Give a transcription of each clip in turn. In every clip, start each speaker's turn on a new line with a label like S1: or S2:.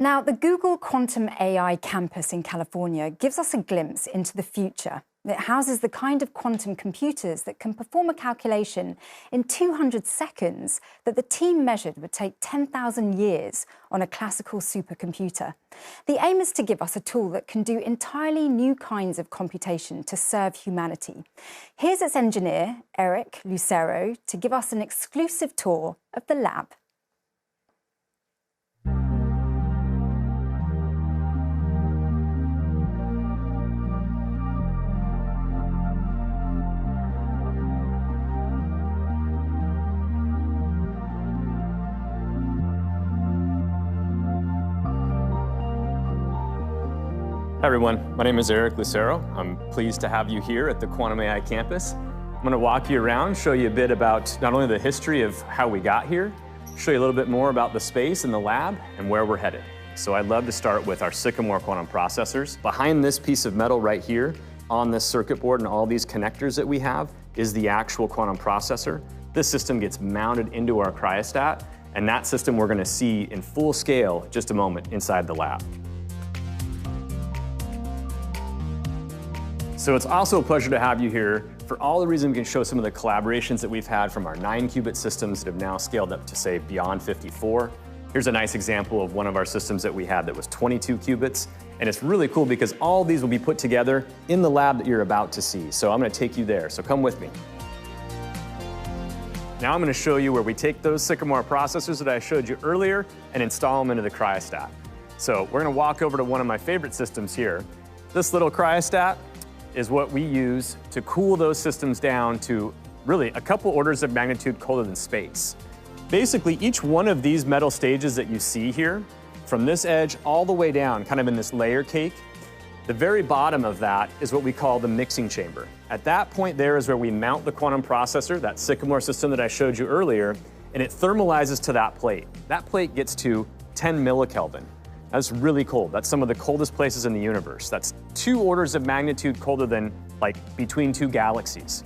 S1: Now, the Google Quantum AI campus in California gives us a glimpse into the future. It houses the kind of quantum computers that can perform a calculation in 200 seconds that the team measured would take 10,000 years on a classical supercomputer. The aim is to give us a tool that can do entirely new kinds of computation to serve humanity. Here's its engineer, Eric Lucero, to give us an exclusive tour of the lab.
S2: Hi everyone, my name is Eric Lucero. I'm pleased to have you here at the Quantum AI campus. I'm going to walk you around, show you a bit about not only the history of how we got here, show you a little bit more about the space and the lab and where we're headed. So I'd love to start with our Sycamore quantum processors. Behind this piece of metal right here, on this circuit board and all these connectors that we have, is the actual quantum processor. This system gets mounted into our cryostat, and that system we're going to see in full scale in just a moment inside the lab. So it's also a pleasure to have you here for all the reasons we can show some of the collaborations that we've had from our 9-qubit systems that have now scaled up to, say, beyond 54. Here's a nice example of one of our systems that we had that was 22 qubits. And it's really cool because all these will be put together in the lab that you're about to see. So I'm going to take you there, so come with me. Now I'm going to show you where we take those Sycamore processors that I showed you earlier and install them into the cryostat. So we're going to walk over to one of my favorite systems here. This little cryostat is what we use to cool those systems down to really a couple orders of magnitude colder than space. Basically, each one of these metal stages that you see here, from this edge all the way down, kind of in this layer cake, the very bottom of that is what we call the mixing chamber. At that point there is where we mount the quantum processor, that Sycamore system that I showed you earlier, and it thermalizes to that plate. That plate gets to 10 millikelvin. That's really cold. That's some of the coldest places in the universe. That's 2 orders of magnitude colder than, like, between 2 galaxies.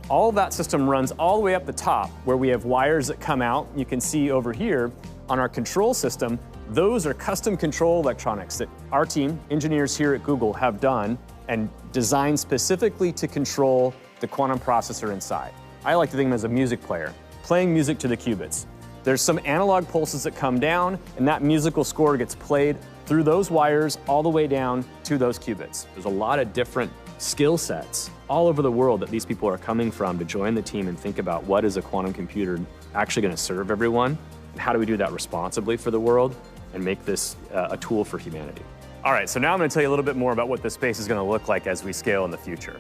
S2: All of that system runs all the way up the top where we have wires that come out. You can see over here on our control system, those are custom control electronics that our team, engineers here at Google, have done and designed specifically to control the quantum processor inside. I like to think of them as a music player, playing music to the qubits. There's some analog pulses that come down, and that musical score gets played through those wires all the way down to those qubits. There's a lot of different skill sets all over the world that these people are coming from to join the team and think about what is a quantum computer actually going to serve everyone, and how do we do that responsibly for the world and make this a tool for humanity. All right, so now I'm going to tell you a little bit more about what this space is going to look like as we scale in the future.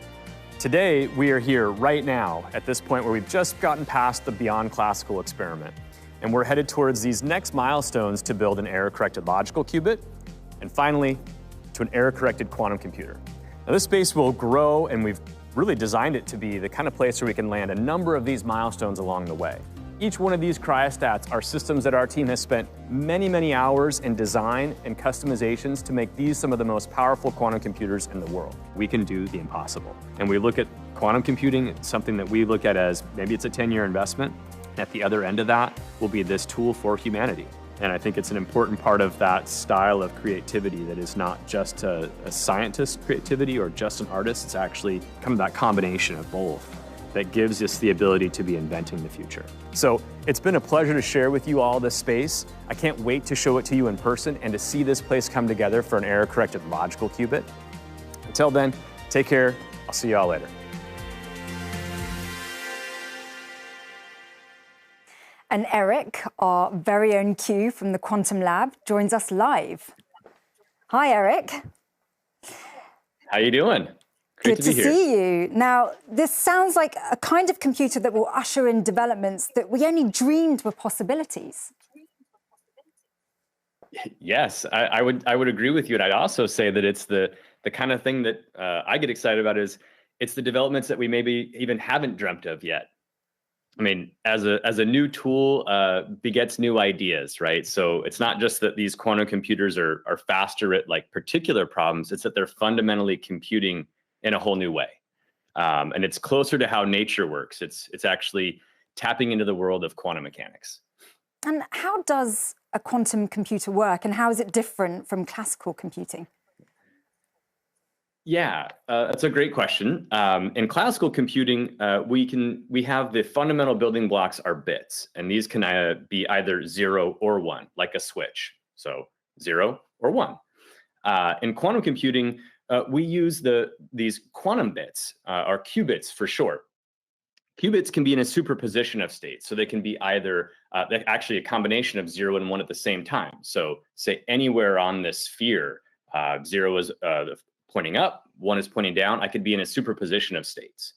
S2: Today, we are here right now at this point where we've just gotten past the beyond classical experiment. And we're headed towards these next milestones to build an error-corrected logical qubit, and finally, to an error-corrected quantum computer. Now, this space will grow, and we've really designed it to be the kind of place where we can land a number of these milestones along the way. Each one of these cryostats are systems that our team has spent many, many hours in design and customizations to make these some of the most powerful quantum computers in the world. We can do the impossible. And we look at quantum computing, it's something that we look at as maybe it's a 10-year investment. At the other end of that will be this tool for humanity. And I think it's an important part of that style of creativity that is not just a scientist's creativity or just an artist. It's actually kind of that combination of both that gives us the ability to be inventing the future. So it's been a pleasure to share with you all this space. I can't wait to show it to you in person and to see this place come together for an error-corrected logical qubit. Until then, take care. I'll see you all later.
S1: And Eric, our very own Q from the Quantum Lab, joins us live. Hi, Eric.
S2: How you doing?
S1: Great to be here. Good to see you. Now, this sounds like a kind of computer that will usher in developments that we only dreamed were possibilities.
S2: Yes, I would agree with you. And I'd also say that it's the kind of thing that I get excited about is it's the developments that we maybe even haven't dreamt of yet. I mean, as a new tool begets new ideas, right? So it's not just that these quantum computers are faster at like particular problems, it's that they're fundamentally computing in a whole new way. And it's closer to how nature works. It's actually tapping into the world of quantum mechanics.
S1: And how does a quantum computer work, and how is it different from classical computing?
S2: Yeah, that's a great question. In classical computing, we have the fundamental building blocks are bits, and these can be either 0 or 1, like a switch. So 0 or 1. In quantum computing, we use these quantum bits, or qubits for short. Qubits can be in a superposition of states, so they can be either actually a combination of 0 and 1 at the same time. So say anywhere on this sphere, 0 is pointing up, 1 is pointing down. I could be in a superposition of states.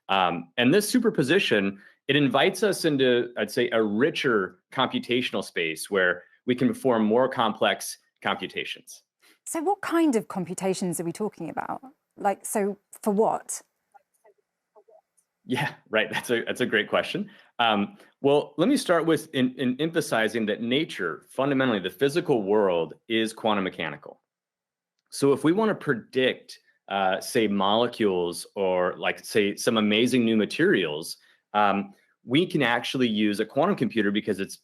S2: And this superposition, it invites us into, I'd say, a richer computational space where we can perform more complex computations.
S1: So what kind of computations are we talking about? Like, so for what?
S2: Yeah, right. That's a great question. Well, let me start with in emphasizing that nature, fundamentally, the physical world is quantum mechanical. So if we want to predict, say, molecules or like, say, some amazing new materials, we can actually use a quantum computer because it's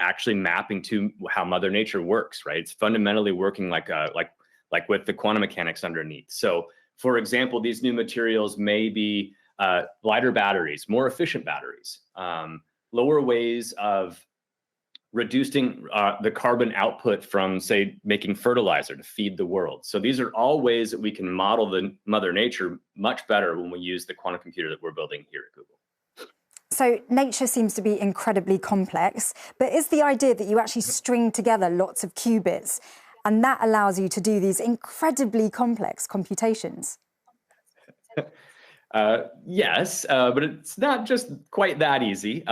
S2: actually mapping to how Mother Nature works, right? It's fundamentally working like with the quantum mechanics underneath. So, for example, these new materials may be lighter batteries, more efficient batteries, lower ways of reducing the carbon output from, say, making fertilizer to feed the world. So these are all ways that we can model the Mother Nature much better when we use the quantum computer that we're building here at Google.
S1: So nature seems to be incredibly complex, but is the idea that you actually string together lots of qubits and that allows you to do these incredibly complex computations?
S2: Yes, but it's not just quite that easy.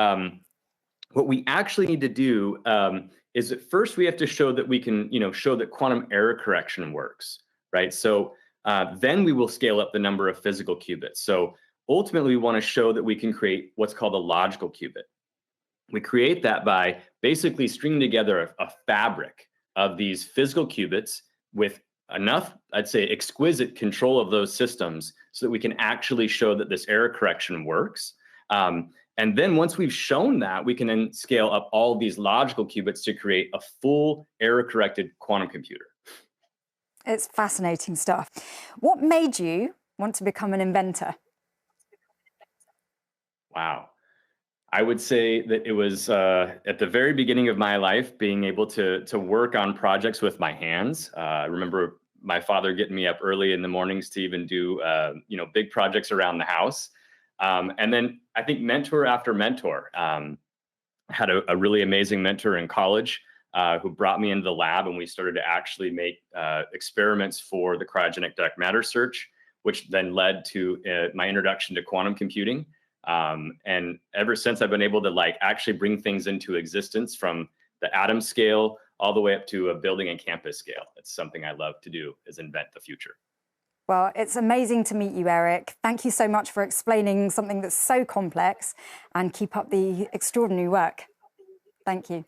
S2: What we actually need to do is that first we have to show that we can, show that quantum error correction works, right? So then we will scale up the number of physical qubits. So ultimately, we want to show that we can create what's called a logical qubit. We create that by basically stringing together a fabric of these physical qubits with enough, I'd say, exquisite control of those systems so that we can actually show that this error correction works. And then once we've shown that, we can then scale up all these logical qubits to create a full error-corrected quantum computer.
S1: It's fascinating stuff. What made you want to become an inventor?
S2: Wow. I would say that it was at the very beginning of my life, being able to work on projects with my hands. I remember my father getting me up early in the mornings to even do big projects around the house. And then I think mentor after mentor. Had a really amazing mentor in college who brought me into the lab, and we started to actually make experiments for the cryogenic dark matter search, which then led to my introduction to quantum computing. And ever since, I've been able to actually bring things into existence from the atom scale all the way up to a building and campus scale. It's something I love to do, is invent the future.
S1: Well, it's amazing to meet you, Eric. Thank you so much for explaining something that's so complex, and keep up the extraordinary work. Thank you.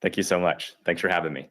S2: Thank you so much. Thanks for having me.